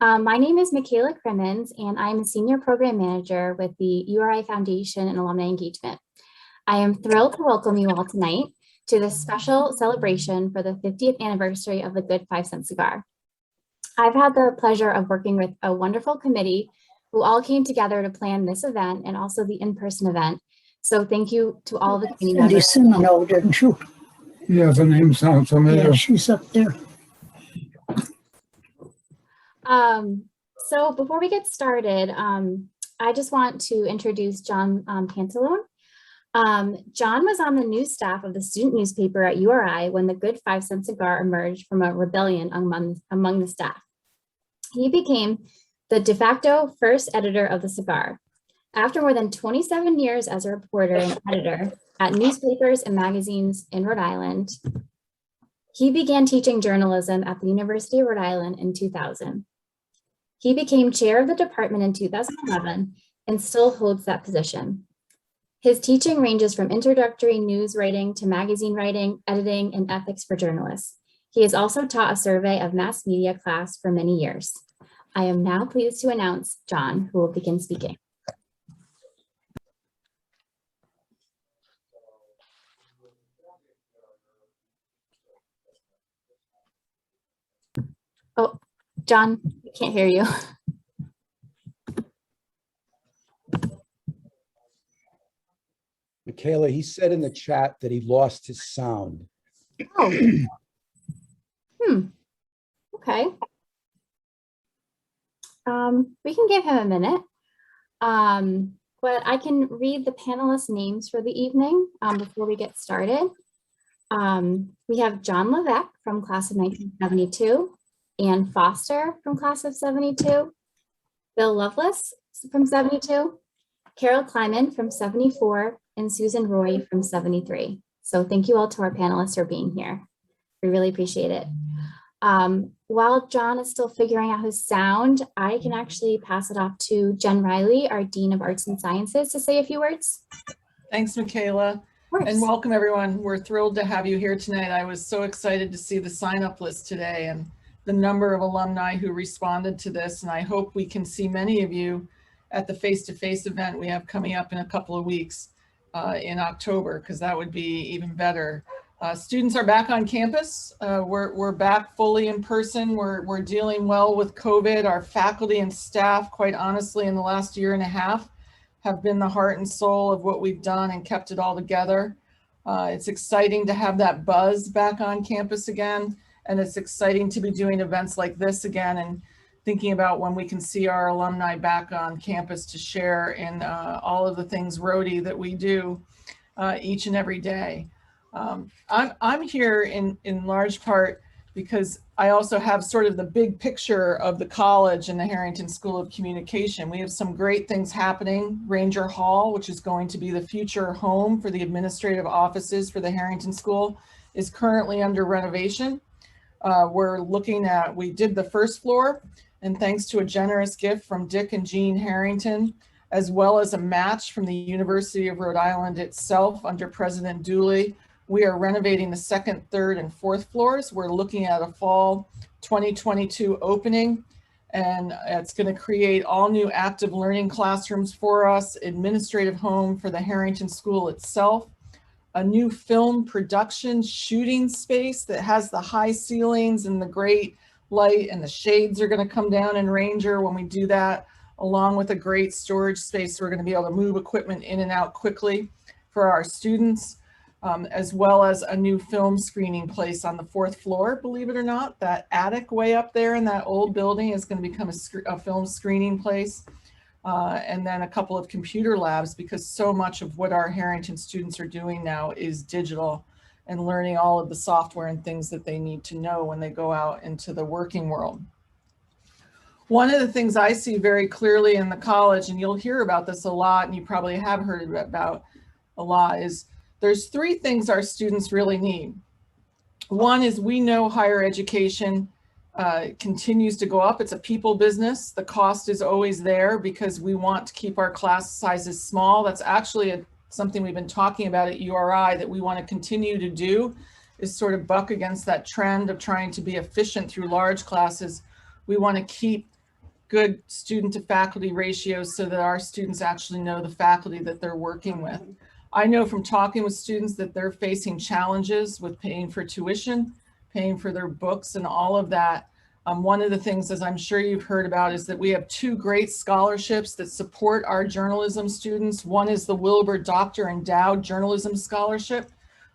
My name is Michaela Crimmins, and I'm a Senior Program Manager with the URI Foundation and Alumni Engagement. I am thrilled to welcome you all tonight to this special celebration for the 50th anniversary of the Good 5 Cent Cigar. I've had the pleasure of working with a wonderful committee who all came together to plan this event and also the in-person event. So thank you to all of the committee members. Cindy know, didn't you? Yeah, the name sounds familiar. Yeah, she's up there. So before we get started, I just want to introduce John Pantalone. John was on the news staff of the student newspaper at URI when the Good 5 Cent Cigar emerged from a rebellion among the staff. He became the de facto first editor of the cigar. After more than 27 years as a reporter and editor at newspapers and magazines in Rhode Island, he began teaching journalism at the University of Rhode Island in 2000. He became chair of the department in 2011 and still holds that position. His teaching ranges from introductory news writing to magazine writing, editing, and ethics for journalists. He has also taught a survey of mass media class for many years. I am now pleased to announce John, who will begin speaking. Oh, John, we can't hear you. Michaela, he said in the chat that he lost his sound. Oh. Okay. We can give him a minute. But I can read the panelists' names for the evening before we get started. We have John Levesque from class of 1972, Ann Foster from class of 72, Bill Loveless from 72, Carol Klyman from 74, and Susan Roy from 73. So thank you all to our panelists for being here. We really appreciate it. While John is still figuring out his sound, I can actually pass it off to Jen Riley, our Dean of Arts and Sciences, to say a few words. Thanks, Michaela. And welcome, everyone. We're thrilled to have you here tonight. I was so excited to see the sign-up list today and the number of alumni who responded to this. And I hope we can see many of you at the face-to-face event we have coming up in a couple of weeks in October, because that would be even better. Students are back on campus. We're back fully in person. We're dealing well with COVID. Our faculty and staff, quite honestly, in the last year and a half, have been the heart and soul of what we've done and kept it all together. It's exciting to have that buzz back on campus again. And it's exciting to be doing events like this again and thinking about when we can see our alumni back on campus to share in all of the things Rhody that we do each and every day. I'm here in large part because I also have sort of the big picture of the college and the Harrington School of Communication. We have some great things happening. Ranger Hall, which is going to be the future home for the administrative offices for the Harrington School, is currently under renovation. We're looking at, we did the first floor, and thanks to a generous gift from Dick and Jean Harrington, as well as a match from the University of Rhode Island itself under President Dooley, we are renovating the second, third, and fourth floors. We're looking at a fall 2022 opening, and it's going to create all new active learning classrooms for us, administrative home for the Harrington School itself, a new film production shooting space that has the high ceilings and the great light, and the shades are going to come down in Ranger when we do that, along with a great storage space. We're going to be able to move equipment in and out quickly for our students. As well as a new film screening place on the fourth floor. Believe it or not, that attic way up there in that old building is going to become a film screening place. And then a couple of computer labs, because so much of what our Harrington students are doing now is digital and learning all of the software and things that they need to know when they go out into the working world. One of the things I see very clearly in the college, and you'll hear about this a lot, and you probably have heard about a lot, is there's three things our students really need. One is, we know higher education continues to go up. It's a people business. The cost is always there because we want to keep our class sizes small. That's actually something we've been talking about at URI that we want to continue to do, is sort of buck against that trend of trying to be efficient through large classes. We want to keep good student to faculty ratios so that our students actually know the faculty that they're working with. I know from talking with students that they're facing challenges with paying for tuition, paying for their books and all of that. One of the things, as I'm sure you've heard about, is that we have two great scholarships that support our journalism students. One is the Wilbur Dr. Endowed Journalism Scholarship.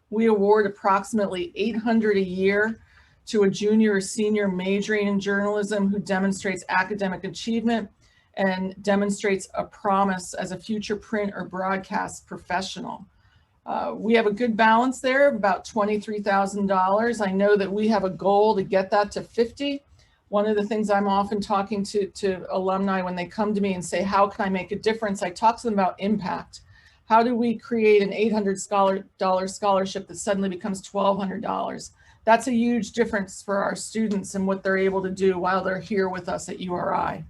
We award approximately $800 a year to a junior or senior majoring in journalism who demonstrates academic achievement and demonstrates a promise as a future print or broadcast professional. We have a good balance there of about $23,000. I know that we have a goal to get that to 50. One of the things I'm often talking to alumni when they come to me and say, how can I make a difference? I talk to them about impact. How do we create an $800 scholarship that suddenly becomes $1,200? That's a huge difference for our students and what they're able to do while they're here with us at URI.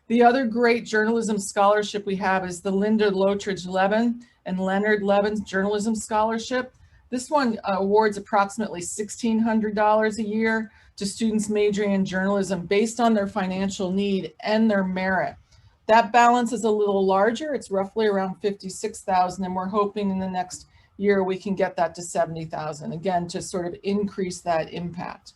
The other great journalism scholarship we have is the Linda Lotridge Levin and Leonard Levin's Journalism Scholarship. This one awards approximately $1,600 a year to students majoring in journalism based on their financial need and their merit. That balance is a little larger. It's roughly around $56,000, and we're hoping in the next year we can get that to $70,000, again, to sort of increase that impact.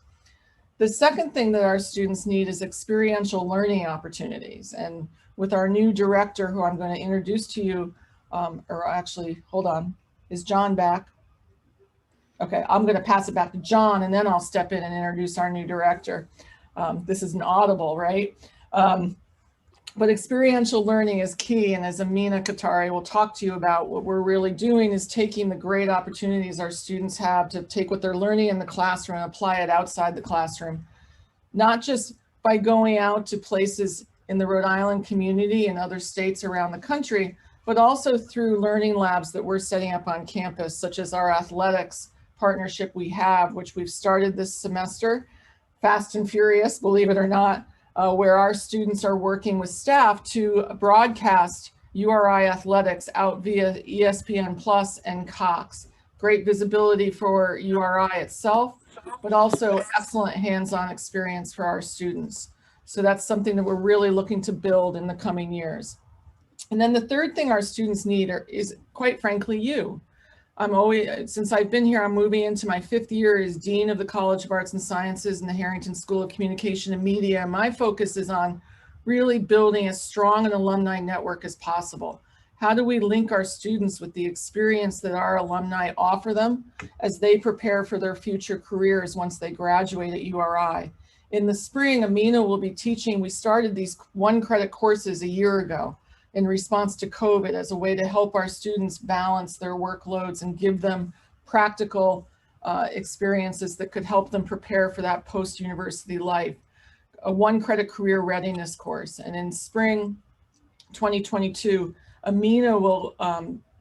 The second thing that our students need is experiential learning opportunities. And with our new director, who I'm going to introduce to you, or actually, hold on, is John back? Okay, I'm going to pass it back to John, and then I'll step in and introduce our new director. This is an audible, right? But experiential learning is key, and as Amina Katari will talk to you about, what we're really doing is taking the great opportunities our students have to take what they're learning in the classroom and apply it outside the classroom, not just by going out to places in the Rhode Island community and other states around the country, but also through learning labs that we're setting up on campus, such as our athletics partnership we have, which we've started this semester, fast and furious, believe it or not, where our students are working with staff to broadcast URI athletics out via ESPN Plus and Cox. Great visibility for URI itself, but also excellent hands-on experience for our students. So that's something that we're really looking to build in the coming years. And then the third thing our students need is, quite frankly, you. Since I've been here, I'm moving into my 5th year as Dean of the College of Arts and Sciences and the Harrington School of Communication and Media. My focus is on really building as strong an alumni network as possible. How do we link our students with the experience that our alumni offer them as they prepare for their future careers once they graduate at URI? In the spring, Amina will be teaching. We started these 1-credit courses a year ago in response to COVID as a way to help our students balance their workloads and give them practical experiences that could help them prepare for that post-university life. A 1-credit career readiness course. And in spring 2022, Amina will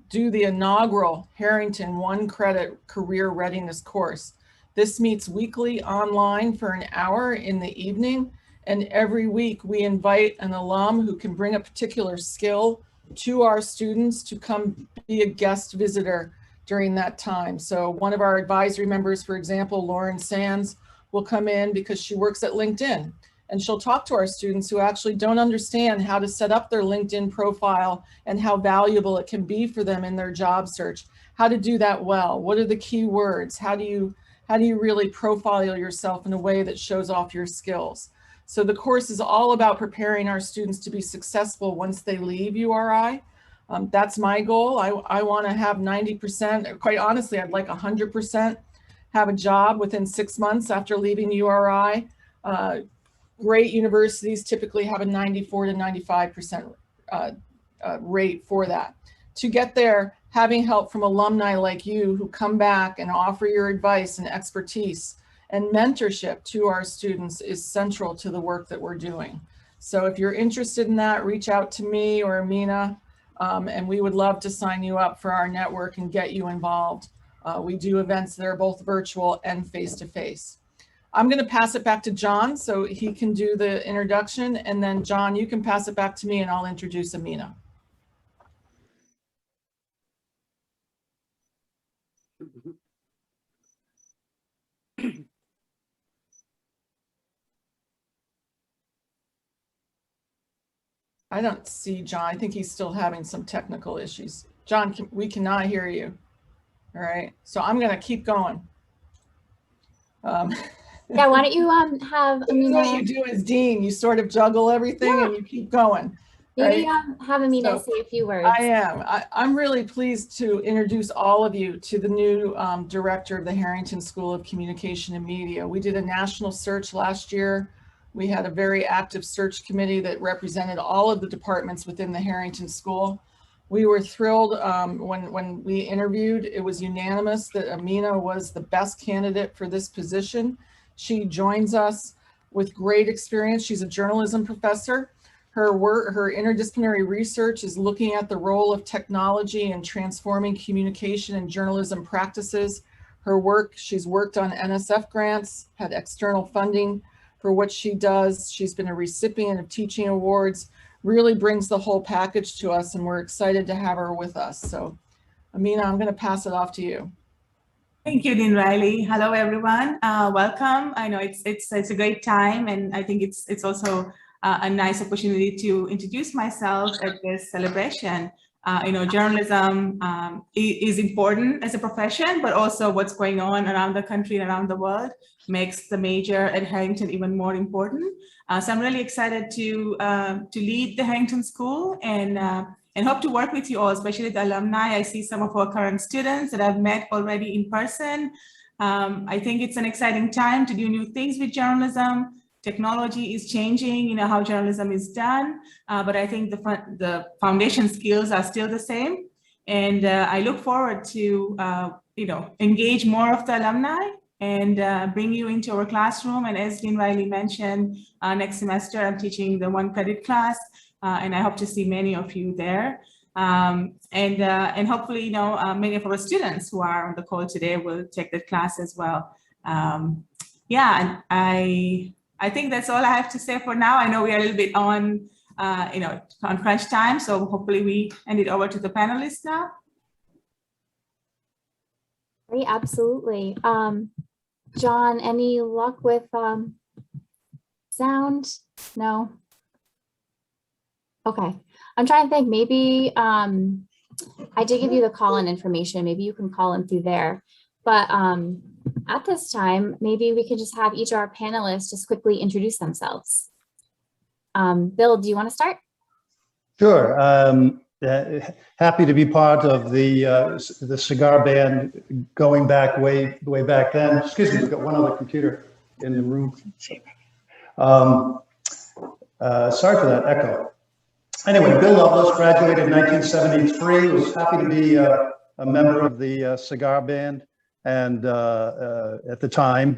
do the inaugural Harrington 1-credit career readiness course. This meets weekly online for an hour in the evening. And every week we invite an alum who can bring a particular skill to our students to come be a guest visitor during that time. So one of our advisory members, for example, Lauren Sands, will come in because she works at LinkedIn, and she'll talk to our students who actually don't understand how to set up their LinkedIn profile and how valuable it can be for them in their job search, how to do that well. What are the key words? How do you really profile yourself in a way that shows off your skills? So the course is all about preparing our students to be successful once they leave URI. That's my goal. I want to have 90%, quite honestly, I'd like 100% have a job within 6 months after leaving URI. Great universities typically have a 94 to 95% rate for that. To get there, having help from alumni like you who come back and offer your advice and expertise and mentorship to our students is central to the work that we're doing. So if you're interested in that, reach out to me or Amina, and we would love to sign you up for our network and get you involved. We do events that are both virtual and face-to-face. I'm going to pass it back to John so he can do the introduction, and then John, you can pass it back to me and I'll introduce Amina. I don't see John. I think he's still having some technical issues. John, we cannot hear you. All right, so I'm gonna keep going. Yeah, why don't you have This is what Amina, you do as dean. You sort of juggle everything and you keep going. maybe Right? have Amina So, say a few words. I am. I'm really pleased to introduce all of you to the new director of the Harrington School of Communication and Media. We did a national search last year. We had a very active search committee that represented all of the departments within the Harrington School. We were thrilled when we interviewed. It was unanimous that Amina was the best candidate for this position. She joins us with great experience. She's a journalism professor. Her work, her interdisciplinary research is looking at the role of technology in transforming communication and journalism practices. Her work, she's worked on NSF grants, had external funding for what she does. She's been a recipient of teaching awards, really brings the whole package to us, and we're excited to have her with us. So, Amina, I'm going to pass it off to you. Thank you, Dean Riley. Hello, everyone. Welcome. I know it's a great time, and I think it's also a nice opportunity to introduce myself at this celebration. Journalism is important as a profession, but also what's going on around the country and around the world makes the major at Harrington even more important. So I'm really excited to lead the Harrington School and hope to work with you all, especially the alumni. I see some of our current students that I've met already in person. I think it's an exciting time to do new things with journalism. Technology is changing, how journalism is done, but I think the foundation skills are still the same. And I look forward to, engage more of the alumni and bring you into our classroom. And as Dean Riley mentioned, next semester I'm teaching the 1 credit class, and I hope to see many of you there. And hopefully, many of our students who are on the call today will take that class as well. And I think that's all I have to say for now. I know we are a little bit on crunch time, so hopefully we hand it over to the panelists now. Great, absolutely. John, any luck with sound? No? Okay, I'm trying to think, maybe I did give you the call-in information. Maybe you can call in through there. But at this time, maybe we could just have each of our panelists just quickly introduce themselves. Bill, do you want to start? Sure. Happy to be part of the cigar band going back way back then. Excuse me, we've got one other computer in the room. Sorry for that echo. Anyway, Bill Loveless graduated in 1973. Was happy to be a member of the cigar band, and at the time,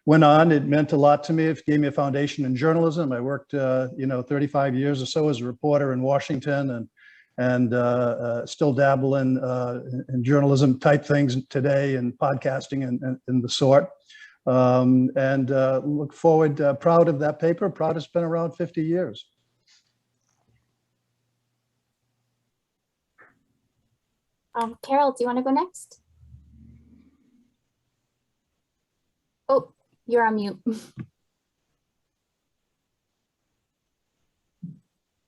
went on. It meant a lot to me. It gave me a foundation in journalism. I worked, 35 years or so as a reporter in Washington, and still dabble in journalism type things today, and podcasting and the sort. And look forward, proud of that paper. Proud it's been around 50 years. Carol, do you want to go next? Oh, you're on mute.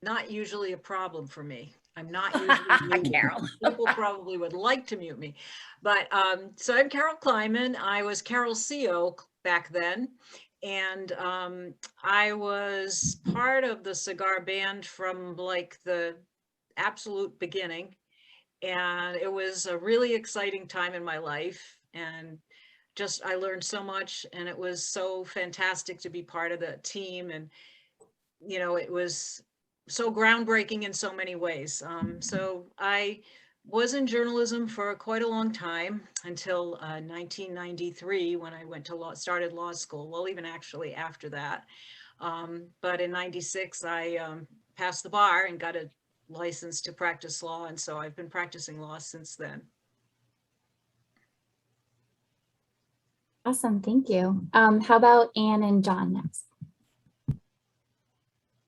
Not usually a problem for me. I'm not usually Carol. People probably would like to mute me. But so I'm Carol Kleiman. I was Carol Cioe back then. And I was part of the cigar band from like the absolute beginning. And it was a really exciting time in my life. And just, I learned so much, and it was so fantastic to be part of the team. And, it was so groundbreaking in so many ways. So I was in journalism for quite a long time until 1993 when I went to started law school. Well, even actually after that. But in 96, I passed the bar and got a license to practice law. And so I've been practicing law since then. Awesome, thank you. How about Anne and John next?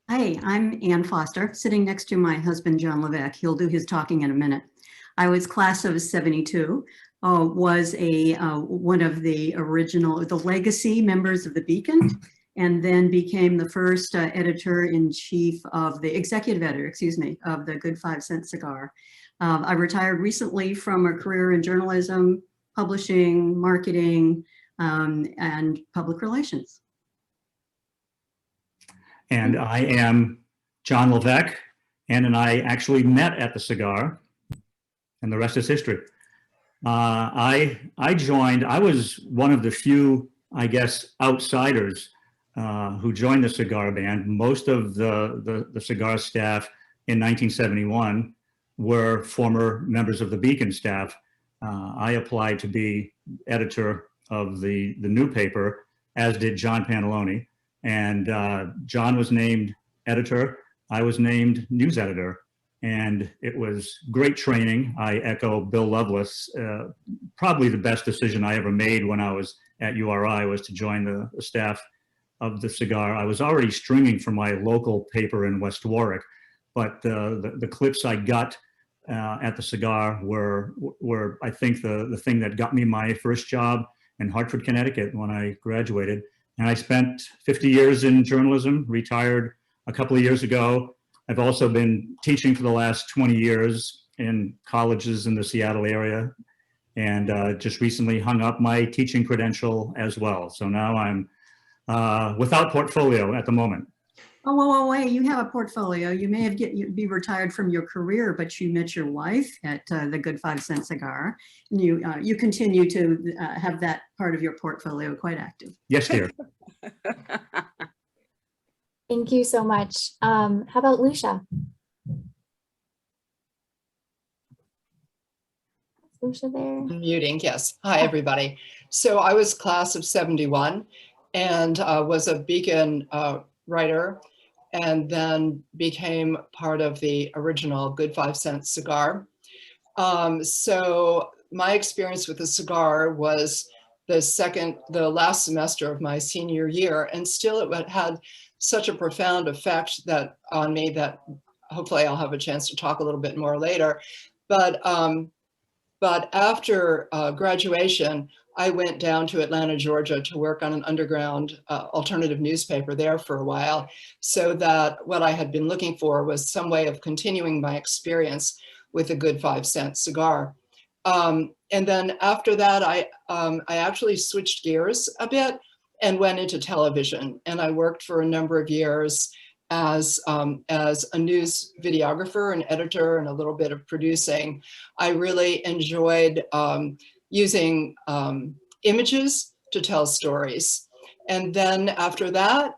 Hi, I'm Ann Foster, sitting next to my husband, John Levesque. He'll do his talking in a minute. I was class of 72, was one of the legacy members of the Beacon, and then became the first editor-in-chief of the executive editor, excuse me, of the Good 5 Cent Cigar. I retired recently from a career in journalism, publishing, marketing, and public relations. And I am John Levesque. Ann and I actually met at the cigar, and the rest is history. I joined, I was one of the few, I guess, outsiders who joined the cigar band. Most of the cigar staff in 1971 were former members of the Beacon staff. I applied to be editor of the new paper, as did John Pantalone. And John was named editor. I was named news editor. And it was great training. I echo Bill Loveless. Probably the best decision I ever made when I was at URI was to join the staff of the cigar. I was already stringing for my local paper in West Warwick, but the clips I got at the cigar were I think, the thing that got me my first job in Hartford, Connecticut when I graduated. And I spent 50 years in journalism, retired a couple of years ago. I've also been teaching for the last 20 years in colleges in the Seattle area, and just recently hung up my teaching credential as well. So now I'm without portfolio at the moment. Oh, wait, you have a portfolio. You may have be retired from your career, but you met your wife at the Good 5 Cent Cigar. And you continue to have that part of your portfolio quite active. Yes, dear. Thank you so much. How about Lucia? Is Lucia there? Muting, yes. Hi, everybody. So I was class of 71 and was a Beacon writer, and then became part of the original Good 5 Cent Cigar. So my experience with the cigar was the last semester of my senior year, and still it had such a profound effect on me that hopefully I'll have a chance to talk a little bit more later. But after graduation, I went down to Atlanta, Georgia to work on an underground alternative newspaper there for a while, so that what I had been looking for was some way of continuing my experience with a Good 5 Cent Cigar. And then after that, I actually switched gears a bit and went into television. And I worked for a number of years as a news videographer and editor and a little bit of producing. I really enjoyed using images to tell stories. And then after that,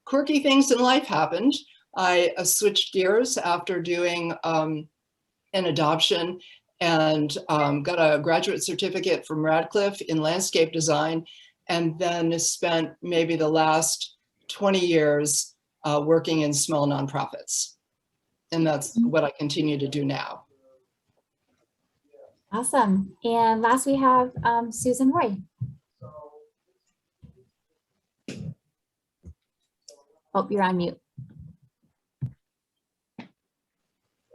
quirky things in life happened. I switched gears after doing an adoption and got a graduate certificate from Radcliffe in landscape design, and then spent maybe the last 20 years working in small nonprofits. And that's what I continue to do now. Awesome. And last we have Susan Roy. Oh, you're on mute.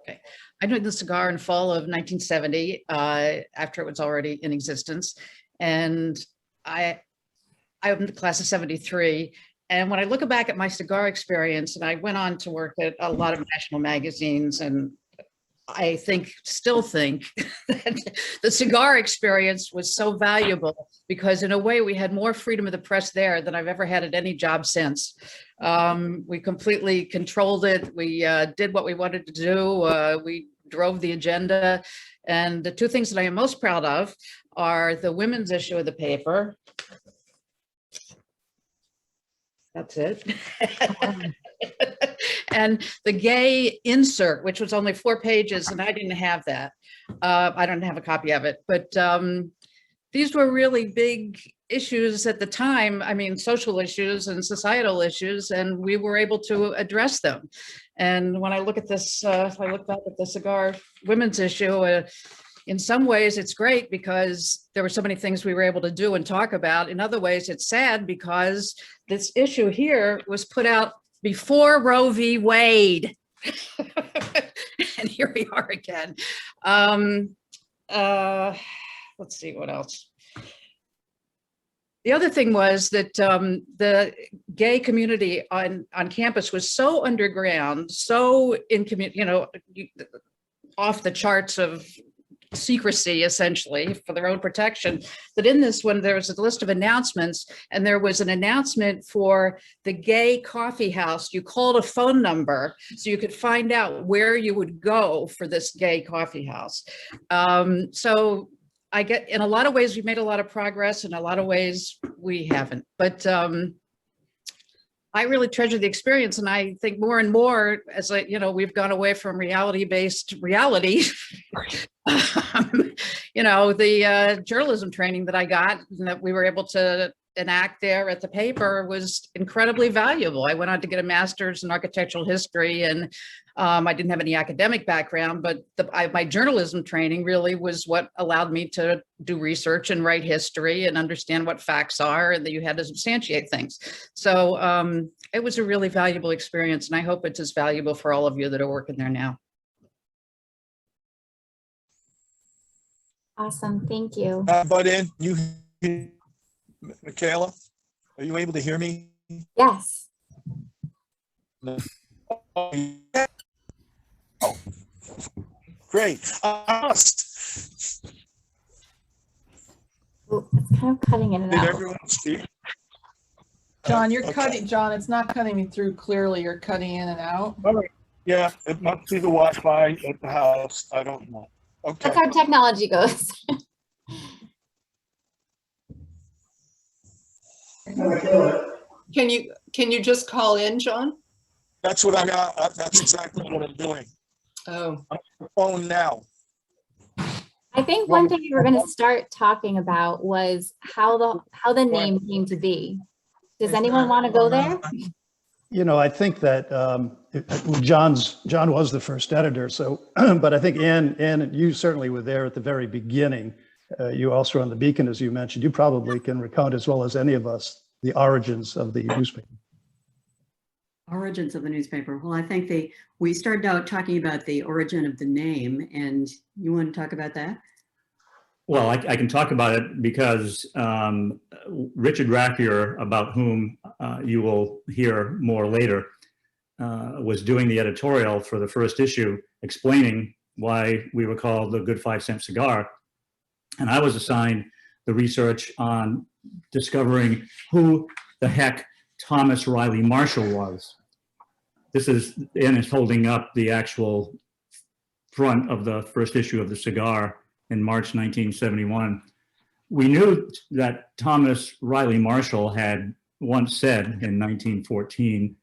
Okay. I joined the cigar in fall of 1970 after it was already in existence. And I'm the class of 73. And when I look back at my cigar experience, and I went on to work at a lot of national magazines, and I still think that the cigar experience was so valuable because in a way we had more freedom of the press there than I've ever had at any job since. We completely controlled it. We did what we wanted to do. We drove the agenda. And the two things that I am most proud of are the women's issue of the paper. That's it. And the gay insert, which was only 4 pages, and I didn't have that. I don't have a copy of it, but these were really big issues at the time. I mean, social issues and societal issues, and we were able to address them. And when I look at this, if I look back at the cigar women's issue, in some ways it's great because there were so many things we were able to do and talk about. In other ways, it's sad because this issue here was put out before Roe v. Wade. And here we are again. Let's see what else. The other thing was that the gay community on campus was so underground, so off the charts of secrecy, essentially, for their own protection, that in this one, there was a list of announcements, and there was an announcement for the gay coffee house. You called a phone number so you could find out where you would go for this gay coffee house. So I get, in a lot of ways, we've made a lot of progress. In a lot of ways, we haven't. But I really treasure the experience, and I think more and more as we've gone away from reality-based reality. The journalism training that I got and that we were able to enact there at the paper was incredibly valuable. I went on to get a master's in architectural history, and I didn't have any academic background, but my journalism training really was what allowed me to do research and write history and understand what facts are, and that you had to substantiate things. So it was a really valuable experience, and I hope it's as valuable for all of you that are working there now. Awesome, thank you. But Michaela, are you able to hear me? Yes. Oh, great. Oh, it's kind of cutting in and Did out. everyone speak? John, you're Okay. cutting, John, it's not cutting me through clearly. You're cutting in and out. All right. Yeah, it must be the Wi-Fi at the house. I don't know. Okay. That's how technology goes. Can you just call in, John? That's what I got. That's exactly what I'm doing. Oh, I'm on the phone now. I think one thing we were going to start talking about was how the name came to be. Does anyone want to go there? I think that John was the first editor. So, but I think Ann, you certainly were there at the very beginning. You also were on the Beacon, as you mentioned. You probably can recount as well as any of us the origins of the newspaper. Origins of the newspaper. Well, I think we started out talking about the origin of the name, and you want to talk about that? Well, I can talk about it because Richard Raffier, about whom you will hear more later, was doing the editorial for the first issue, explaining why we were called the Good 5 Cent Cigar. And I was assigned the research on discovering who the heck Thomas Riley Marshall was. Ann is holding up the actual front of the first issue of the Cigar in March 1971. We knew that Thomas Riley Marshall had once said in 1914,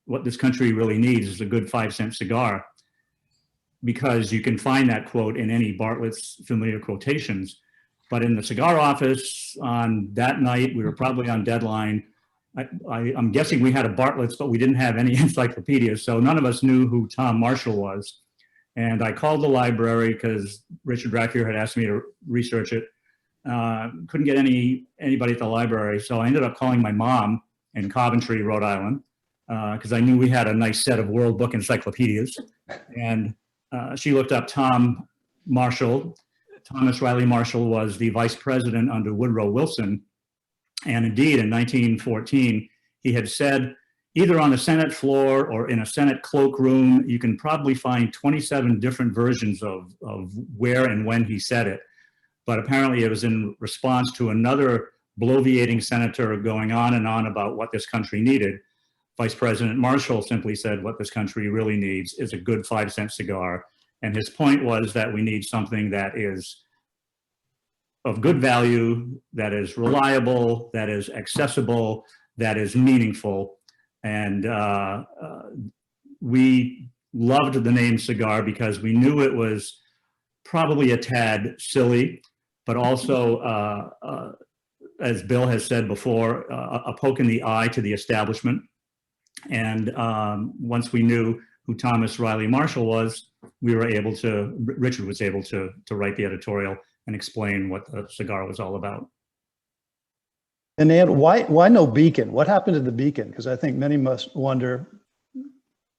what this country really needs is a good 5 cent cigar, because you can find that quote in any Bartlett's familiar quotations. But in the cigar office on that night, we were probably on deadline. I'm guessing we had a Bartlett's, but we didn't have any encyclopedias, so none of us knew who Tom Marshall was. And I called the library because Richard Raffier had asked me to research it. Couldn't get anybody at the library, so I ended up calling my mom in Coventry, Rhode Island, because I knew we had a nice set of World Book encyclopedias. And she looked up Tom Marshall. Thomas Riley Marshall was the vice president under Woodrow Wilson. And indeed, in 1914, he had said, either on the Senate floor or in a Senate cloakroom, you can probably find 27 different versions of where and when he said it. But apparently it was in response to another bloviating senator going on and on about what this country needed. Vice President Marshall simply said what this country really needs is a good 5 cent cigar. And his point was that we need something that is of good value, that is reliable, that is accessible, that is meaningful. And we loved the name cigar because we knew it was probably a tad silly, but also, as Bill has said before, a poke in the eye to the establishment. And once we knew who Thomas Riley Marshall was, Richard was able to write the editorial and explain what the cigar was all about. And Ann, why no Beacon? What happened to the Beacon? Because I think many must wonder,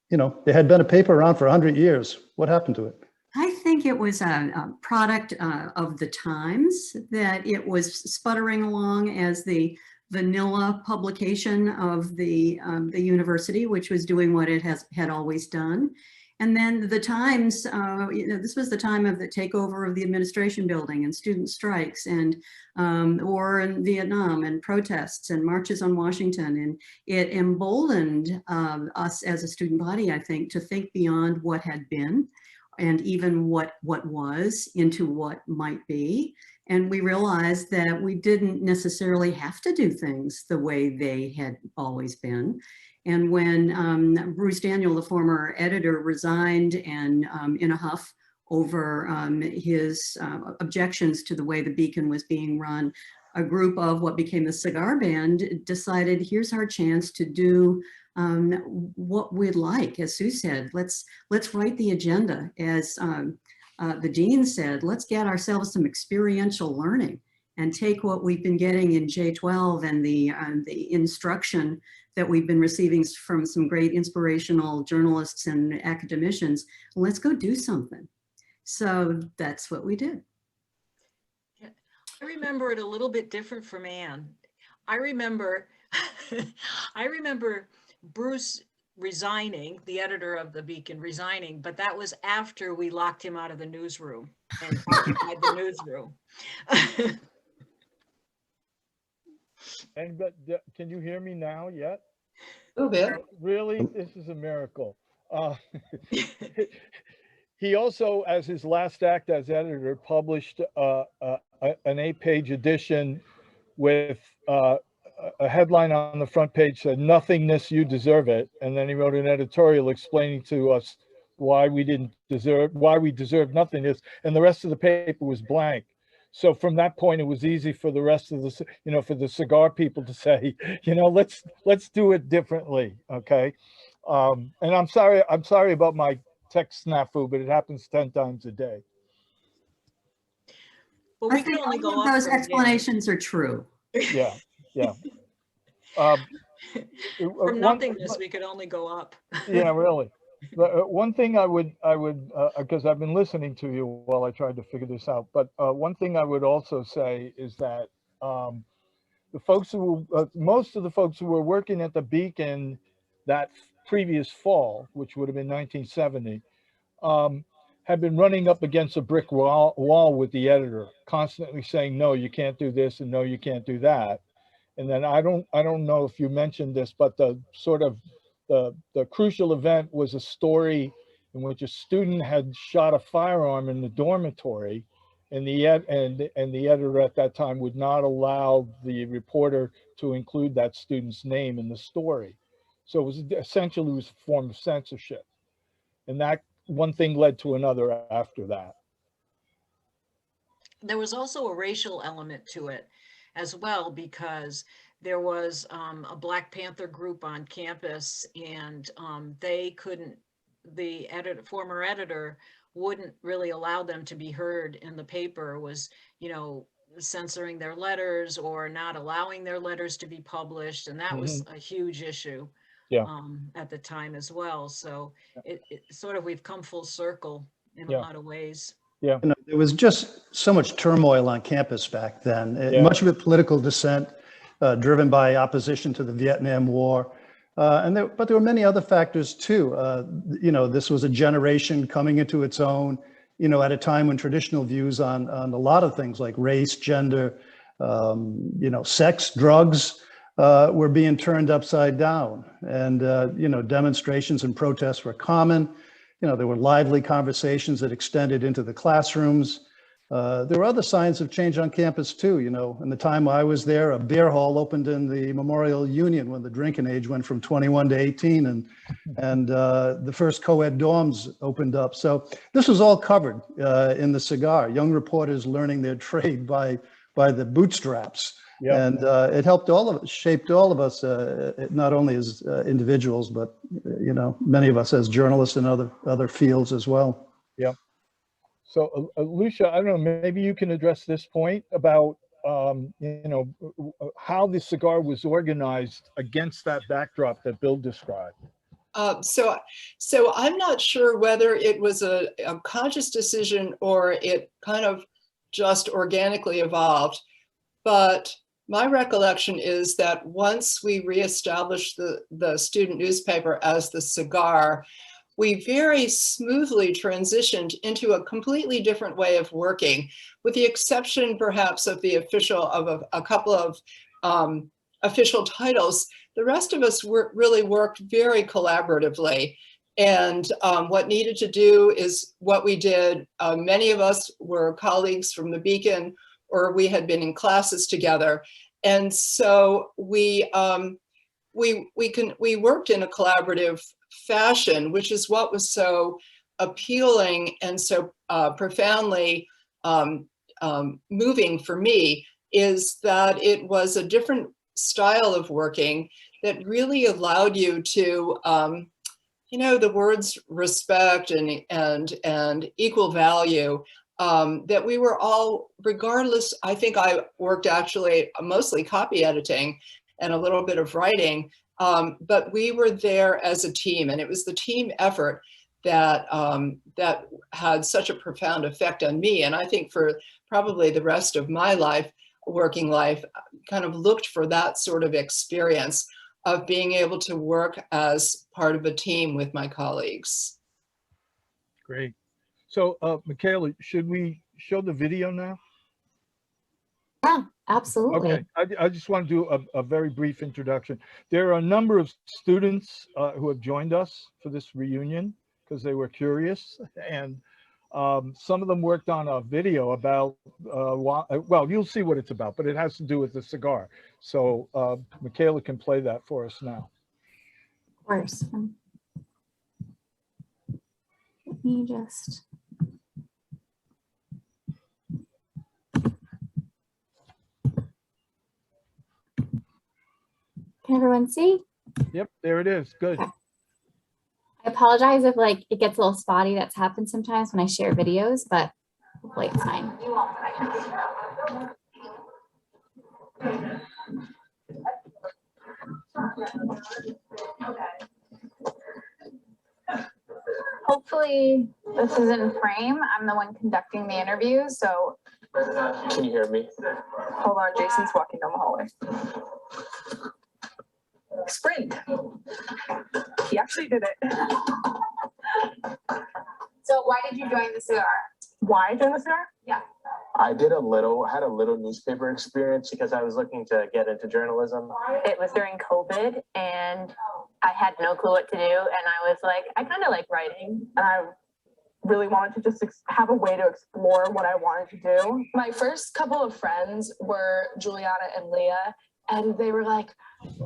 there had been a paper around for 100 years. What happened to it? I think think it was a product of the times, that it was sputtering along as the vanilla publication of the university, which was doing what it had always done. And then the Times, this was the time of the takeover of the administration building and student strikes and war in Vietnam and protests and marches on Washington. And it emboldened us as a student body, I think, to think beyond what had been and even what was into what might be. And we realized that we didn't necessarily have to do things the way they had always been. And when Bruce Daniel, the former editor, resigned and in a huff over his objections to the way the Beacon was being run, a group of what became the Cigar Band decided, here's our chance to do what we'd like. As Sue said, let's write the agenda. As the dean said, let's get ourselves some experiential learning and take what we've been getting in J12 and the instruction that we've been receiving from some great inspirational journalists and academicians. Let's go do something. So that's what we did. I remember it a little bit different from Anne. I remember Bruce resigning, the editor of the Beacon resigning, but that was after we locked him out of the newsroom and occupied the newsroom. And can you hear me now yet? A little bit. Really, this is a miracle. He also, as his last act as editor, published an 8-page edition with a headline on the front page said, "Nothingness, you deserve it." And then he wrote an editorial explaining to us why we deserved nothingness, and the rest of the paper was blank. So from that point, it was easy for the rest of the, for the cigar people to say, let's do it differently, okay? And I'm sorry about my text snafu, but it happens 10 times a day. Well, I think all of those explanations are true. Yeah. From nothingness, we could only go up. Yeah, really. But one thing I would, because I've been listening to you while I tried to figure this out, but one thing I would also say is that the folks who, most of the folks who were working at the Beacon that previous fall, which would have been 1970, had been running up against a brick wall with the editor, constantly saying, no, you can't do this, and no, you can't do that. And then I don't know if you mentioned this, but the sort of the crucial event was a story in which a student had shot a firearm in the dormitory, and the editor at that time would not allow the reporter to include that student's name in the story. So it was essentially a form of censorship, and that one thing led to another after that. There was also a racial element to it as well, because there was a Black Panther group on campus, and they couldn't, the former editor wouldn't really allow them to be heard in the paper, was, censoring their letters or not allowing their letters to be published. And that was a huge issue at the time as well. So it sort of, we've come full circle in a lot of ways. Yeah. There was just so much turmoil on campus back then, much of it political dissent, driven by opposition to the Vietnam War. But there were many other factors too. This was a generation coming into its own, at a time when traditional views on a lot of things like race, gender, sex, drugs, were being turned upside down. And, demonstrations and protests were common. There were lively conversations that extended into the classrooms. There were other signs of change on campus too. In the time I was there, a beer hall opened in the Memorial Union when the drinking age went from 21 to 18, and the first co-ed dorms opened up. So this was all covered in the cigar. Young reporters learning their trade by the bootstraps. Yep. And it helped shaped all of us, not only as individuals, but many of us as journalists in other fields as well. Yeah. So Lucia, I don't know, maybe you can address this point about how the cigar was organized against that backdrop that Bill described. So I'm not sure whether it was a conscious decision or it kind of just organically evolved. But my recollection is that once we reestablished the student newspaper as the Cigar, we very smoothly transitioned into a completely different way of working, with the exception perhaps of the a couple of official titles. The rest of us really worked very collaboratively. And what needed to do is what we did. Many of us were colleagues from the Beacon, or we had been in classes together. And so we worked in a collaborative fashion, which is what was so appealing and so profoundly moving for me, is that it was a different style of working that really allowed you to, the words respect and equal value, that we were all, regardless. I think I worked actually mostly copy editing and a little bit of writing, but we were there as a team, and it was the team effort that that had such a profound effect on me. And I think for probably the rest of my life, working life, kind of looked for that sort of experience of being able to work as part of a team with my colleagues. Great. So, Michaela, should we show the video now? Yeah, absolutely. Okay, I just want to do a very brief introduction. There are a number of students who have joined us for this reunion because they were curious, and some of them worked on a video about, well, you'll see what it's about, but it has to do with the cigar. So Michaela can play that for us now. Of course. Let me just. Can everyone see? Yep, there it is. Good. Okay. I apologize if it gets a little spotty. That's happened sometimes when I share videos, but hopefully it's fine. Hopefully this is in frame. I'm the one conducting the interview, so. Can you hear me? Hold on, Jason's walking down the hallway. Sprint. He actually did it. So why did you join the cigar? Why join the cigar? Yeah. I had a little newspaper experience because I was looking to get into journalism. It was during COVID and I had no clue what to do. And I was like, I kind of like writing. And I really wanted to just have a way to explore what I wanted to do. My first couple of friends were Juliana and Leah. And they were like,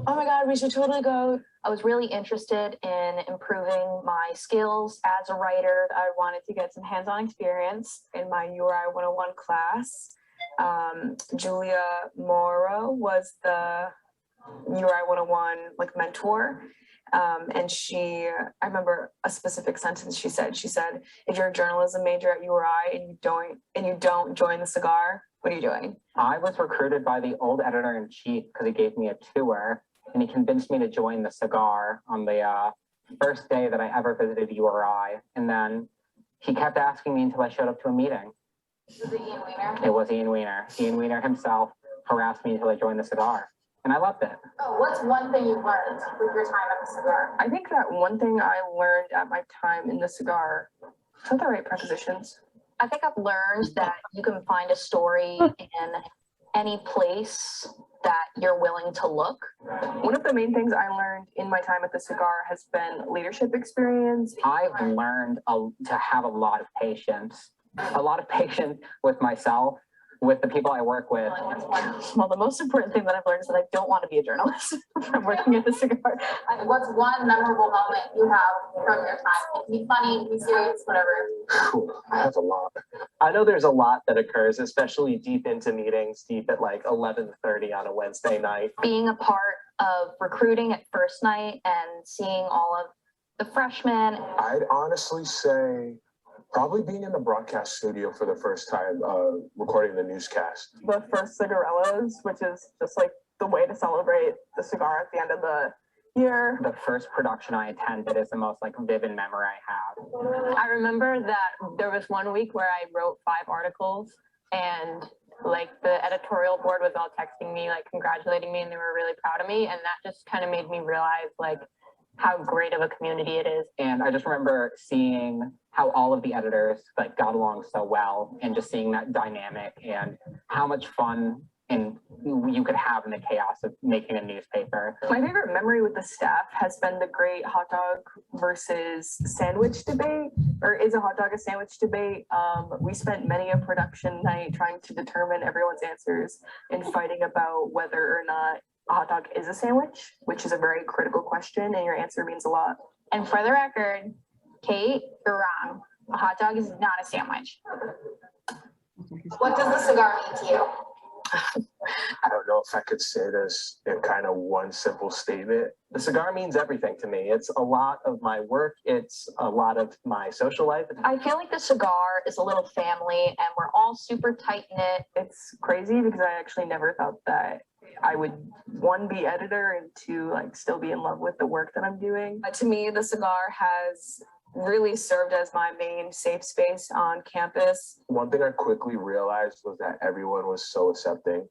oh my God, we should totally go. I was really interested in improving my skills as a writer. I wanted to get some hands-on experience in my URI 101 class. Julia Morrow was the URI 101 mentor. And I remember a specific sentence she said, if you're a journalism major at URI and you don't join the cigar, what are you doing? I was recruited by the old editor-in-chief because he gave me a tour and he convinced me to join the cigar on the first day that I ever visited URI. And then he kept asking me until I showed up to a meeting. Was it Ian Weiner? It was Ian Weiner. Ian Weiner himself harassed me until I joined the cigar. And I loved it. Oh, what's one thing you learned with your time at the cigar? I think that one thing I learned at my time in the cigar, are the right prepositions? I think I've learned that you can find a story in any place that you're willing to look. One of the main things I learned in my time at the cigar has been leadership experience. I've learned to have a lot of patience with myself, with the people I work with. Well, the most important thing that I've learned is that I don't want to be a journalist from working at the cigar. What's one memorable moment you have from your time? It can be funny, it can be serious, whatever. That's a lot. I know there's a lot that occurs, especially deep into meetings, deep at 11:30 on a Wednesday night. Being a part of recruiting at first night and seeing all of the freshmen. I'd honestly say probably being in the broadcast studio for the first time, recording the newscast. The first cigarellas, which is just the way to celebrate the cigar at the end of the year? The first production I attended is the most like vivid memory I have. I remember that there was one week where I wrote 5 articles and like the editorial board was all texting me, like congratulating me, and they were really proud of me. And that just kind of made me realize like how great of a community it is. And I just remember seeing how all of the editors like got along so well, and just seeing that dynamic and how much fun and you could have in the chaos of making a newspaper. My favorite memory with the staff has been the great hot dog versus sandwich debate, or is a hot dog a sandwich debate? We spent many a production night trying to determine everyone's answers and fighting about whether or not a hot dog is a sandwich, which is a very critical question, and your answer means a lot. And for the record, Kate, you're wrong. A hot dog is not a sandwich. What does the cigar mean to you? I don't know if I could say this in kind of one simple statement. The cigar means everything to me. It's a lot of my work. It's a lot of my social life. I feel like the cigar is a little family and we're all super tight knit. It's crazy because I actually never thought that I would, 1, be editor, and 2, like still be in love with the work that I'm doing. To me, the cigar has really served as my main safe space on campus. One thing I quickly realized was that everyone was so accepting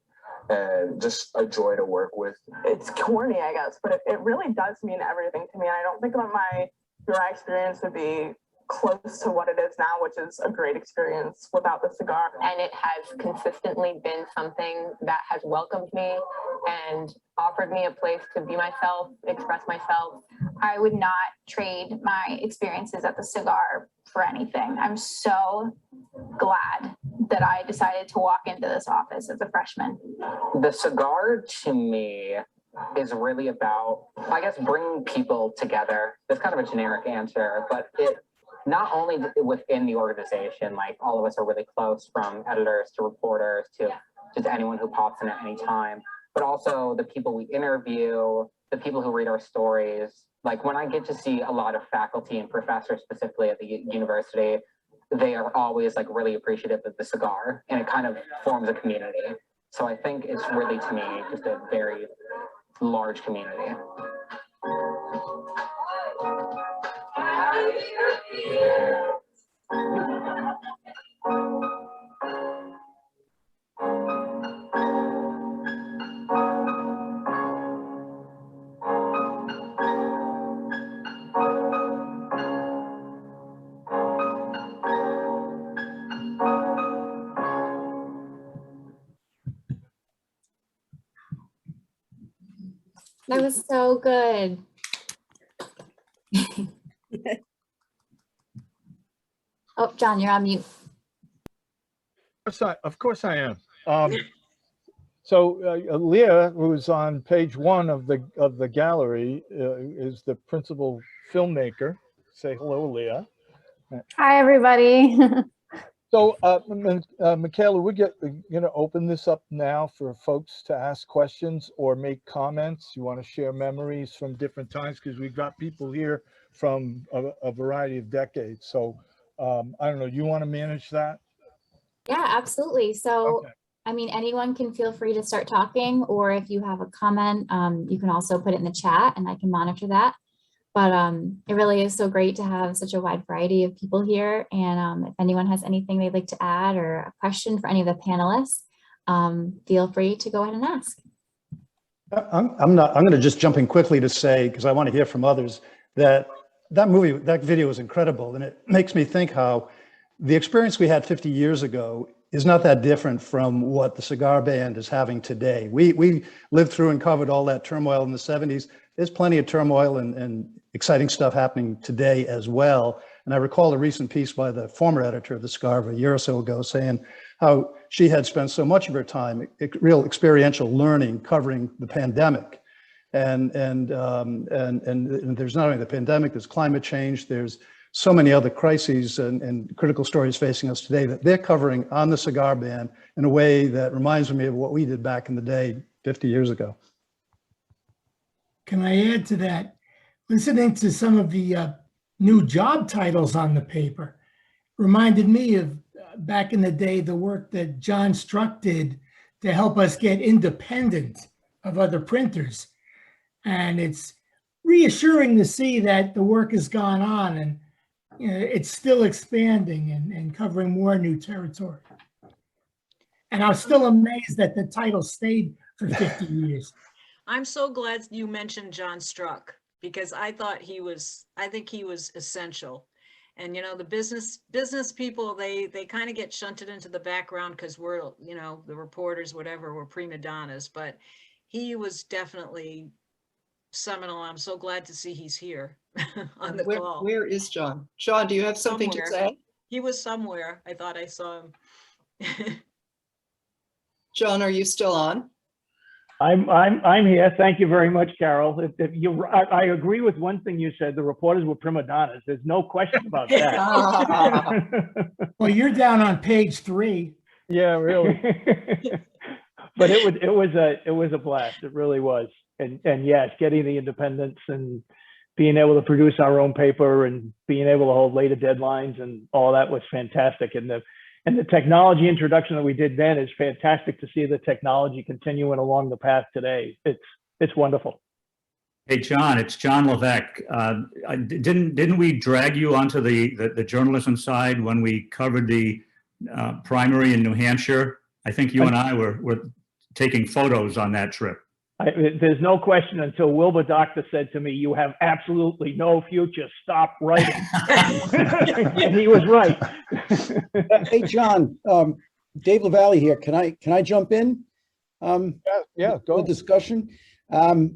and just a joy to work with. It's corny, I guess, but it really does mean everything to me. I don't think that my URI experience would be close to what it is now, which is a great experience without the cigar. And it has consistently been something that has welcomed me and offered me a place to be myself, express myself. I would not trade my experiences at the cigar for anything. I'm so glad that I decided to walk into this office as a freshman. The cigar to me is really about, I guess, bringing people together. It's kind of a generic answer, but it not only within the organization, like all of us are really close, from editors to reporters to just anyone who pops in at any time, but also the people we interview, the people who read our stories. Like when I get to see a lot of faculty and professors specifically at the university, they are always like really appreciative of the cigar, and it kind of forms a community. So I think it's really, to me, just a very large community. That was so good. Oh, John, you're on mute. Of course I am. So Leah, who's on page 1 of the gallery, is the principal filmmaker. Say hello, Leah. Hi, everybody. So, Michaela, we're going to open this up now for folks to ask questions or make comments. You want to share memories from different times, because we've got people here from a variety of decades. So, I don't know, you want to manage that? Yeah, absolutely. So, okay. I mean, anyone can feel free to start talking, or if you have a comment, you can also put it in the chat and I can monitor that. But it really is so great to have such a wide variety of people here. And if anyone has anything they'd like to add or a question for any of the panelists, feel free to go ahead and ask. I'm going to just jump in quickly to say, because I want to hear from others, that video was incredible. And it makes me think how the experience we had 50 years ago is not that different from what the cigar band is having today. We lived through and covered all that turmoil in the 70s. There's plenty of turmoil and exciting stuff happening today as well. And I recall a recent piece by the former editor of the Cigar a year or so ago saying how she had spent so much of her time real experiential learning covering the pandemic. And there's not only the pandemic, there's climate change, there's so many other crises and critical stories facing us today that they're covering on the cigar band in a way that reminds me of what we did back in the day 50 years ago. Can I add to that? Listening to some of the new job titles on the paper reminded me of back in the day, the work that John Struck did to help us get independent of other printers. And it's reassuring to see that the work has gone on and it's still expanding and covering more new territory. And I'm still amazed that the title stayed for 50 years. I'm so glad you mentioned John Struck, because I think he was essential. And, the business people, they kind of get shunted into the background because we're, the reporters, whatever, we're prima donnas, but he was definitely seminal. I'm so glad to see he's here on the call. Where is John? John, do you have something to say? He was somewhere. I thought I saw him. John, are you still on? I'm here. Thank you very much, Carol. I agree with one thing you said. The reporters were prima donnas. There's no question about that. Well, you're down on page 3. Yeah, really. But it was a blast. It really was. And yes, getting the independence and being able to produce our own paper and being able to hold later deadlines and all that was fantastic. And the technology introduction that we did then is fantastic to see the technology continuing along the path today. It's wonderful. Hey, John, it's John Levesque. Didn't we drag you onto the journalism side when we covered the primary in New Hampshire? I think you and I were taking photos on that trip. There's no question until Wilbur Doctor said to me, "You have absolutely no future. Stop writing." And he was right. Hey, John, Dave LaValle here. Can I jump in? Yeah, go. The discussion. I've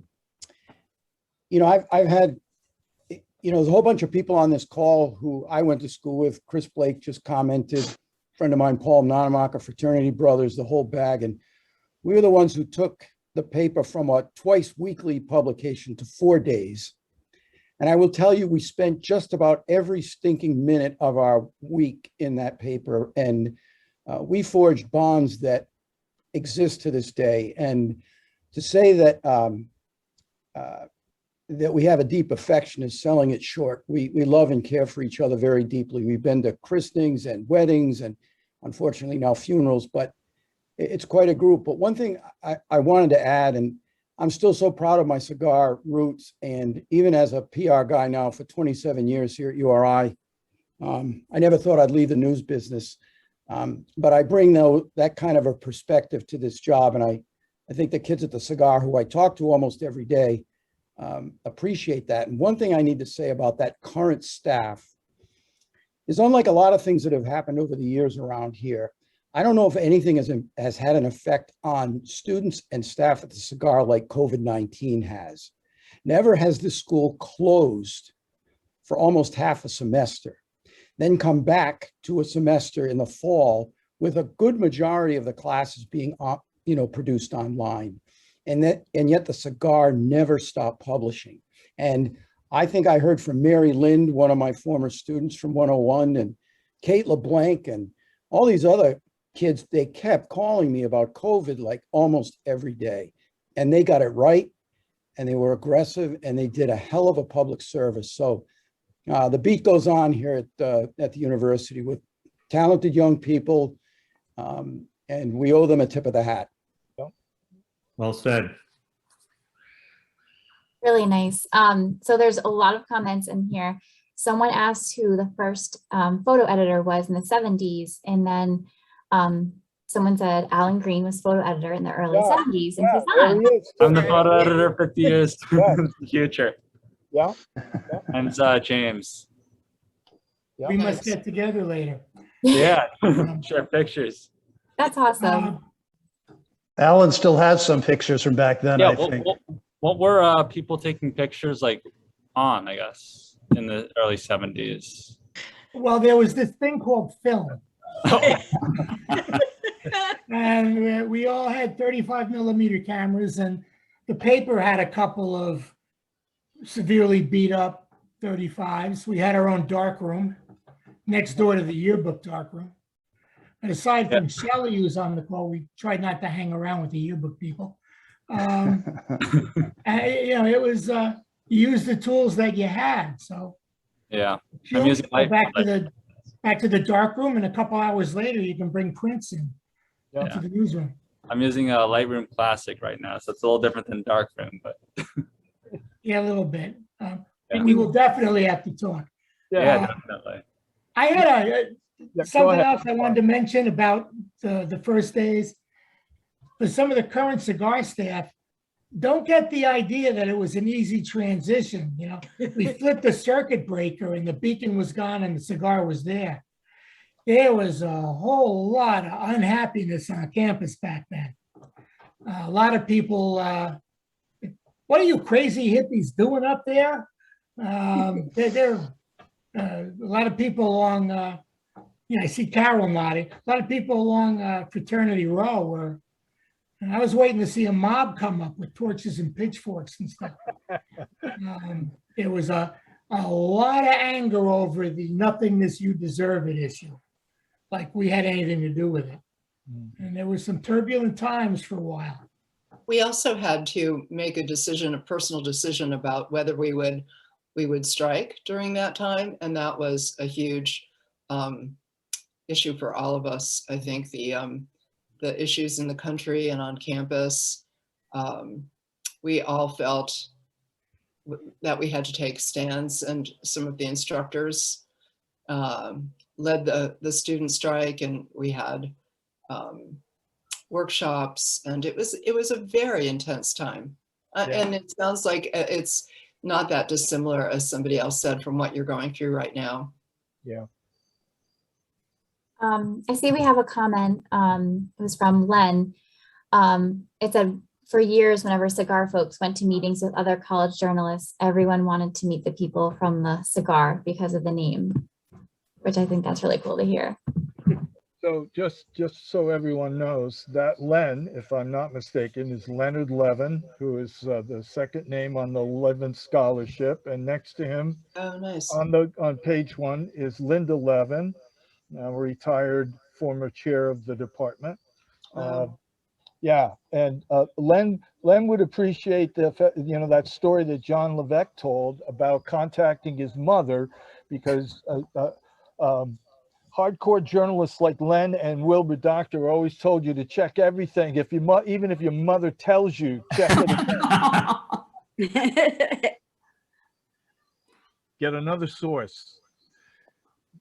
had, there's a whole bunch of people on this call who I went to school with. Chris Blake just commented. A friend of mine, Paul Nonamacher, fraternity brothers, the whole bag, and we were the ones who took the paper from a twice weekly publication to 4 days. And I will tell you, we spent just about every stinking minute of our week in that paper. And we forged bonds that exist to this day. And to say that that we have a deep affection is selling it short. We love and care for each other very deeply. We've been to christenings and weddings and unfortunately now funerals, but it's quite a group. But one thing I wanted to add, and I'm still so proud of my cigar roots, and even as a PR guy now for 27 years here at URI, I never thought I'd leave the news business, but I bring that kind of a perspective to this job, and I think the kids at the Cigar, who I talk to almost every day, appreciate that. And one thing I need to say about that current staff is, unlike a lot of things that have happened over the years around here, I don't know if anything has had an effect on students and staff at the Cigar like COVID-19 has. Never has this school closed for almost half a semester, then come back to a semester in the fall with a good majority of the classes being produced online. And yet the Cigar never stopped publishing. And I think I heard from Mary Lind, one of my former students from 101, and Kate LeBlanc, and all these other kids. They kept calling me about COVID like almost every day, and they got it right, and they were aggressive, and they did a hell of a public service. So the beat goes on here at the university with talented young people, and we owe them a tip of the hat. Well said. Really nice. So there's a lot of comments in here. Someone asked who the first photo editor was in the 70s, and then someone said Alan Green was photo editor in the early 70s, and he's on. I'm the photo editor 50 years in the future. Yeah. I'm James. Yeah. We must get together later. Yeah, share pictures. That's awesome. Alan still has some pictures from back then, Yeah, I think. what were people taking pictures like on, I guess, in the early 70s? Well, there was this thing called film. And we all had 35mm cameras, and the paper had a couple of severely beat up 35s. We had our own dark room next door to the yearbook dark room. And aside from Shelley, who's on the call, we tried not to hang around with the yearbook people. And, it was, you use the tools that you had. So yeah, I'm using back to the dark room, and a couple hours later, you can bring prints in to the newsroom. I'm using a Lightroom Classic right now, so it's a little different than darkroom, but yeah, a little bit. We will definitely have to talk. Yeah, definitely. I had go something ahead. else I wanted to mention about the first days. For some of the current cigar staff, don't get the idea that it was an easy transition. You know, we flipped the circuit breaker and the beacon was gone and the cigar was there. There was a whole lot of unhappiness on campus back then. A lot of people, what are you crazy hippies doing up there? There a lot of people along, I see Carol nodding. A lot of people along Fraternity Row and I was waiting to see a mob come up with torches and pitchforks and stuff. There was a lot of anger over the nothingness you deserve it issue, like we had anything to do with it. And there were some turbulent times for a while. We also had to make a decision, a personal decision about whether we would strike during that time. And that was a huge issue for all of us. I think the issues in the country and on campus, we all felt that we had to take stands, and some of the instructors led the student strike, and we had workshops, and it was a very intense time. And it sounds like it's not that dissimilar, as somebody else said, from what you're going through right now. Yeah. I see we have a comment. It was from Len. It said, for years, whenever cigar folks went to meetings with other college journalists, everyone wanted to meet the people from the cigar because of the name, which I think that's really cool to hear. So just so everyone knows, that Len, if I'm not mistaken, is Leonard Levin, who is the second name on the Levin scholarship, and next to him, oh, nice, on page 1 is Linda Levin, now retired former chair of the department. Yeah, and Len would appreciate that story that John Levesque told about contacting his mother, because hardcore journalists like Len and Wilbur Doctor always told you to check everything. Even if your mother tells you, check it. Get another source.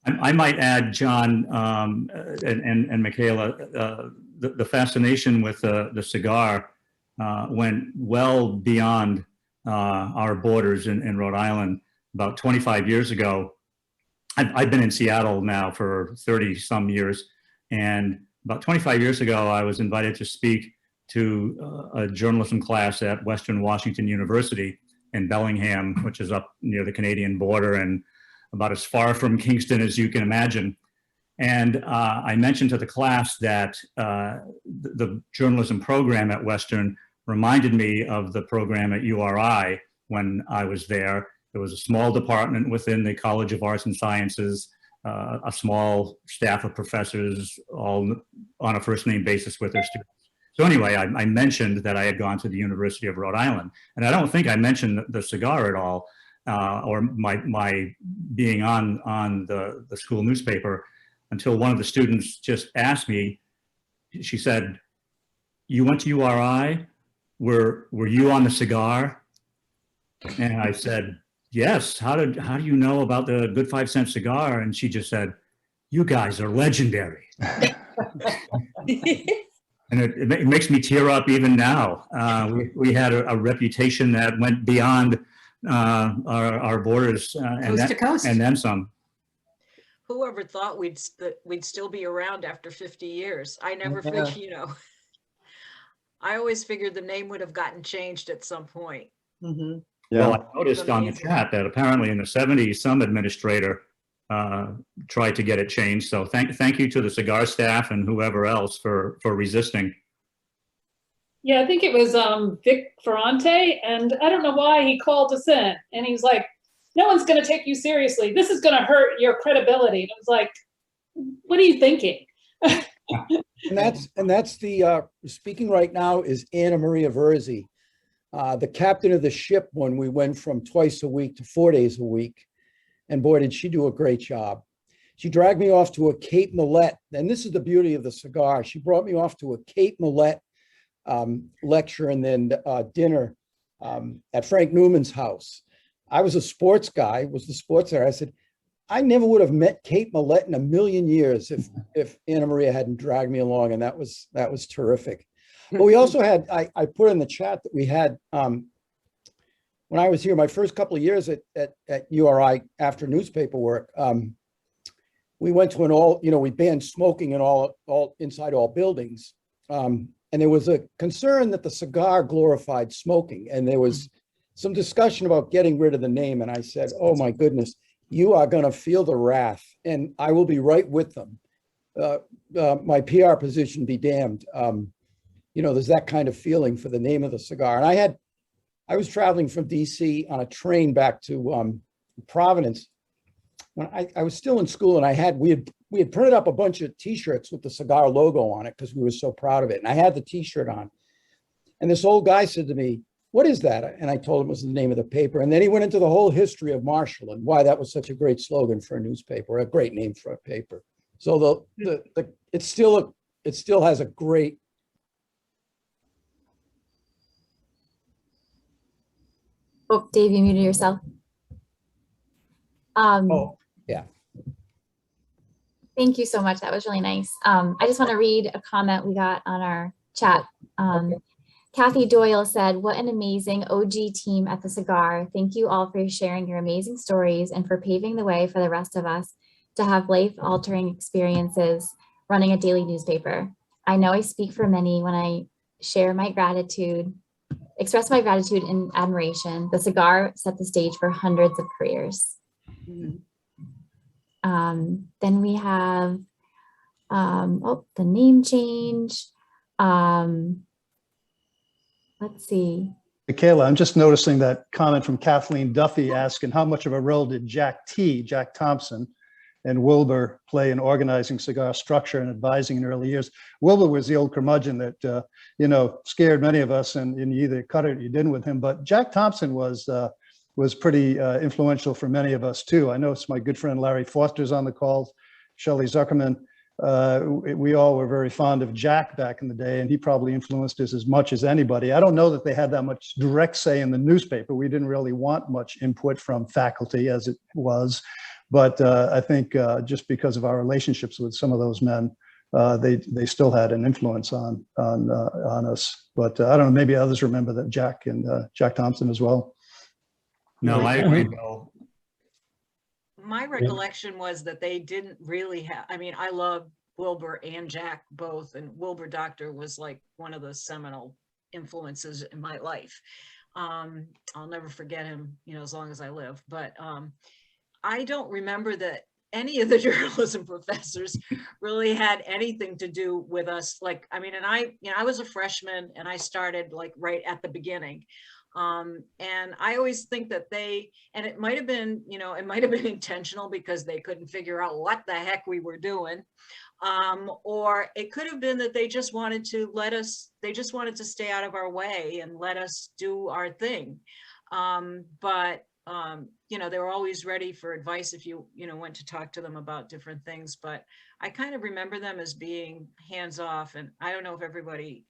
I might add, John and Michaela, the fascination with the cigar went well beyond our borders in Rhode Island. About 25 years ago, I've been in Seattle now for 30 some years, and about 25 years ago, I was invited to speak to a journalism class at Western Washington University in Bellingham, which is up near the Canadian border and about as far from Kingston as you can imagine. And I mentioned to the class that the journalism program at Western reminded me of the program at URI when I was there. It was a small department within the College of Arts and Sciences, a small staff of professors, all on a first name basis with their students. So anyway, I mentioned that I had gone to the University of Rhode Island, and I don't think I mentioned the cigar at all, or my being on the school newspaper, until one of the students just asked me. She said, "You went to URI? Were you on the cigar?" And I said, "Yes. How do you know about the Good 5 Cent Cigar?" And she just said, "You guys are legendary." And it makes me tear up even now. We had a reputation that went beyond our borders, coast to coast, and then some. Whoever thought we'd still be around after 50 years? I never figured, I always figured the name would have gotten changed at some point. Mm-hmm. Well, I noticed on the chat that apparently in the 70s, some administrator tried to get it changed. So thank you to the cigar staff and whoever else for resisting. Yeah, I think it was Vic Ferrante, and I don't know why he called us in, and he was like, "No one's going to take you seriously. This is going to hurt your credibility." And I was like, "What are you thinking?" And that's the speaking right now is Anna Maria Verzi, the captain of the ship when we went from twice a week to 4 days a week. And boy, did she do a great job. She dragged me off to a Cape Millet. And this is the beauty of the cigar. She brought me off to a Cape Millet lecture and then dinner at Frank Newman's house. I was a sports guy, was the sports editor. I said, I never would have met Kate Millett in a million years if Anna Maria hadn't dragged me along, and that was terrific. But we also had, I put in the chat that we had, when I was here, my first couple of years at URI after newspaper work, we went to we banned smoking in all inside all buildings. And there was a concern that the cigar glorified smoking. And there was some discussion about getting rid of the name. And I said, oh my goodness, you are going to feel the wrath, and I will be right with them. My PR position be damned. There's that kind of feeling for the name of the cigar. And I was traveling from DC on a train back to Providence when I was still in school, and we had printed up a bunch of T-shirts with the cigar logo on it because we were so proud of it. And I had the T-shirt on, and this old guy said to me, "What is that?" And I told him it was the name of the paper. And then he went into the whole history of Marshall and why that was such a great slogan for a newspaper, a great name for a paper. So it still has a great. Oh, Dave, you muted yourself. Yeah. Thank you so much. That was really nice. I just want to read a comment we got on our chat. Kathy Doyle said, "What an amazing OG team at the Cigar. Thank you all for sharing your amazing stories and for paving the way for the rest of us to have life-altering experiences running a daily newspaper. I know I speak for many when I share my gratitude, express my gratitude and admiration. The Cigar set the stage for hundreds of careers." Then we have, the name change. Let's see. Michaela, I'm just noticing that comment from Kathleen Duffy asking how much of a role did Jack Thompson, and Wilbur play in organizing cigar structure and advising in early years. Wilbur was the old curmudgeon that, scared many of us, and you either cut it or you didn't with him. But Jack Thompson was pretty influential for many of us too. I know it's my good friend Larry Foster's on the call, Shelley Zuckerman. We all were very fond of Jack back in the day, and he probably influenced us as much as anybody. I don't know that they had that much direct say in the newspaper. We didn't really want much input from faculty as it was. But I think just because of our relationships with some of those men, they still had an influence on us. But I don't know, maybe others remember that Jack Thompson as well. No, I agree, Bill. My recollection was that they didn't really have, I love Wilbur and Jack both, and Wilbur Doctor was like one of the seminal influences in my life. I'll never forget him, as long as I live. But I don't remember that any of the journalism professors really had anything to do with us. I was a freshman and I started right at the beginning. And I always think that and it might've been, it might've been intentional because they couldn't figure out what the heck we were doing. Or it could have been that they just wanted to stay out of our way and let us do our thing. They were always ready for advice if you went to talk to them about different things. But I kind of remember them as being hands off, and I don't know if everybody,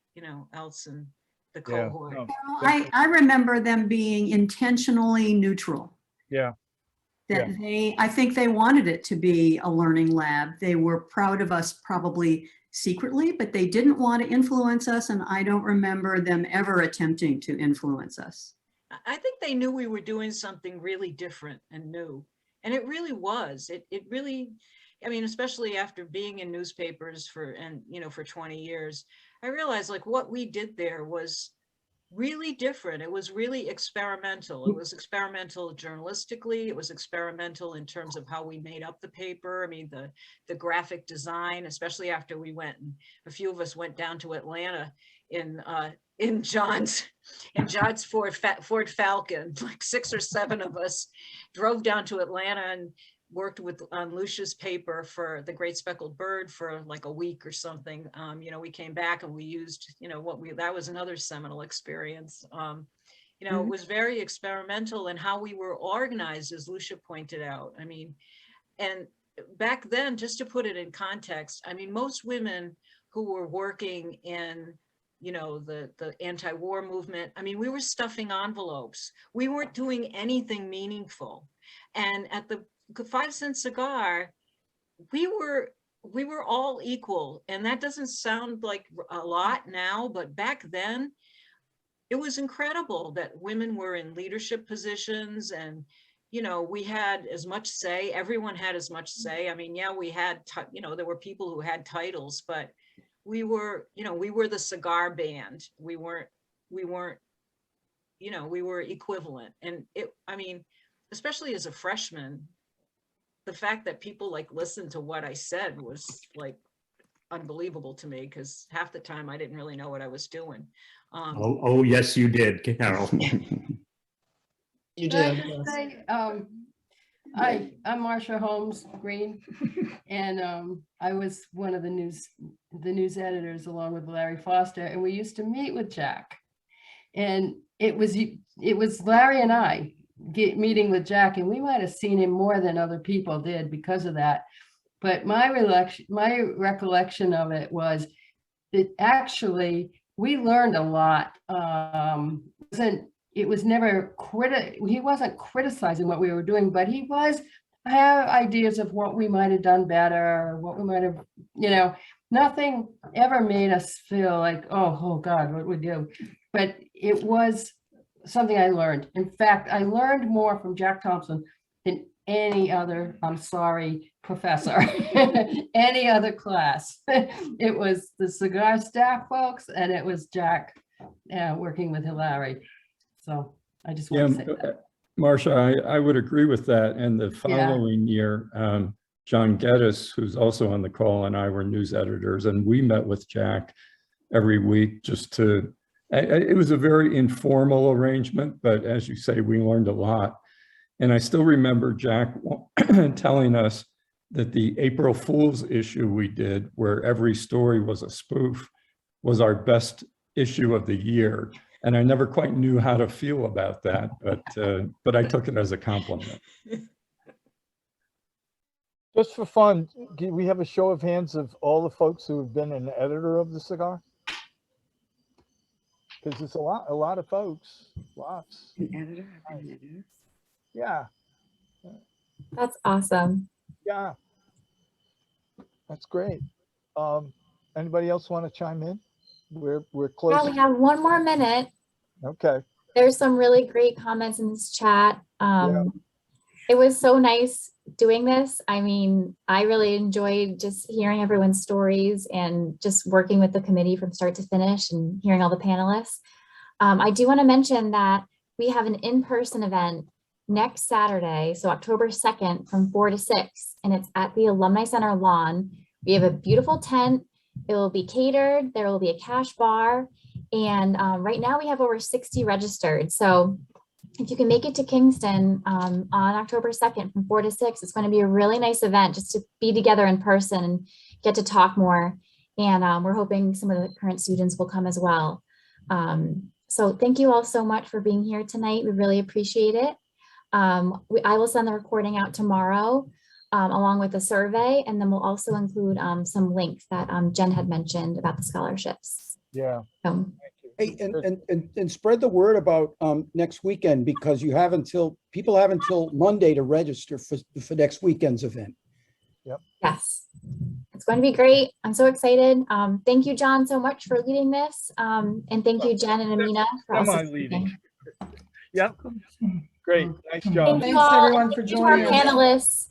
else in the cohort. Yeah, no, I remember them being intentionally neutral. Yeah. I think they wanted it to be a learning lab. They were proud of us probably secretly, but they didn't want to influence us. And I don't remember them ever attempting to influence us. I think they knew we were doing something really different and new. And it really was. It really, especially after being in newspapers for 20 years, I realized what we did there was really different. It was really experimental. It was experimental journalistically. It was experimental in terms of how we made up the paper. The graphic design, especially after a few of us went down to Atlanta in John's Ford Falcon. 6 or 7 of us drove down to Atlanta and worked on Lucia's paper for The Great Speckled Bird for a week or something. We came back and we used, that was another seminal experience. It was very experimental in how we were organized, as Lucia pointed out. And back then, just to put it in context, most women who were working in you know, the anti-war movement. I mean, we were stuffing envelopes. We weren't doing anything meaningful. And at the 5 Cent Cigar, we were all equal. And that doesn't sound like a lot now, but back then it was incredible that women were in leadership positions, and, you know, we had as much say. Everyone had as much say. I mean, yeah, we had, you know, there were people who had titles, but we were, you know, we were the cigar band. We weren't, you know, we were equivalent. And it, I mean, especially as a freshman, the fact that people like listened to what I said was like unbelievable to me, because half the time I didn't really know what I was doing. Oh, yes, you did, Carol. You Can I did. just Yes. say, I'm Marsha Holmes Green, and I was one of the news editors along with Larry Foster, and we used to meet with Jack, and it was Larry and I meeting with Jack, and we might have seen him more than other people did because of that. But my recollection of it was that actually we learned a lot. It was never he wasn't criticizing what we were doing, but he was have ideas of what we might have done better, or what we might have, you know, nothing ever made us feel like, oh God, what we do. But it was something I learned. In fact, I learned more from Jack Thompson than any other, I'm sorry, professor, any other class. It was the cigar staff folks, and it was Jack working with Larry. So I just want to say that. Marsha, I would agree with that. And the following year, John Geddes, who's also on the call, and I were news editors, and we met with Jack every week just to, it was a very informal arrangement, but as you say, we learned a lot. And I still remember Jack telling us that the April Fool's issue we did, where every story was a spoof, was our best issue of the year. And I never quite knew how to feel about that, but I took it as a compliment. Just for fun, do we have a show of hands of all the folks who have been an editor of the cigar? Because it's a lot of folks, lots. An editor, I've been an editor. Yeah. That's awesome. Yeah. That's great. Anybody else want to chime in? We're close. Yeah, we have one more minute. Okay. There's some really great comments in this chat. It was so nice doing this. I mean, I really enjoyed just hearing everyone's stories and just working with the committee from start to finish and hearing all the panelists. I do want to mention that we have an in-person event next Saturday, so October 2nd from 4 to 6, and it's at the Alumni Center lawn. We have a beautiful tent. It will be catered. There will be a cash bar. And right now we have over 60 registered. So if you can make it to Kingston on October 2nd from 4 to 6, it's going to be a really nice event just to be together in person and get to talk more. And we're hoping some of the current students will come as well. So thank you all so much for being here tonight. We really appreciate it. I will send the recording out tomorrow along with a survey, and then we'll also include some links that Jen had mentioned about the scholarships. Yeah. Hey, and spread the word about next weekend, because people have until Monday to register for next weekend's event. Yep. Yes, it's going to be great. I'm so excited. Thank you, John, so much for leading this. And thank you, Jen and Amina, for also leading. Yep. Great. Nice job. Thank you all. everyone for Thank you to our joining us. panelists.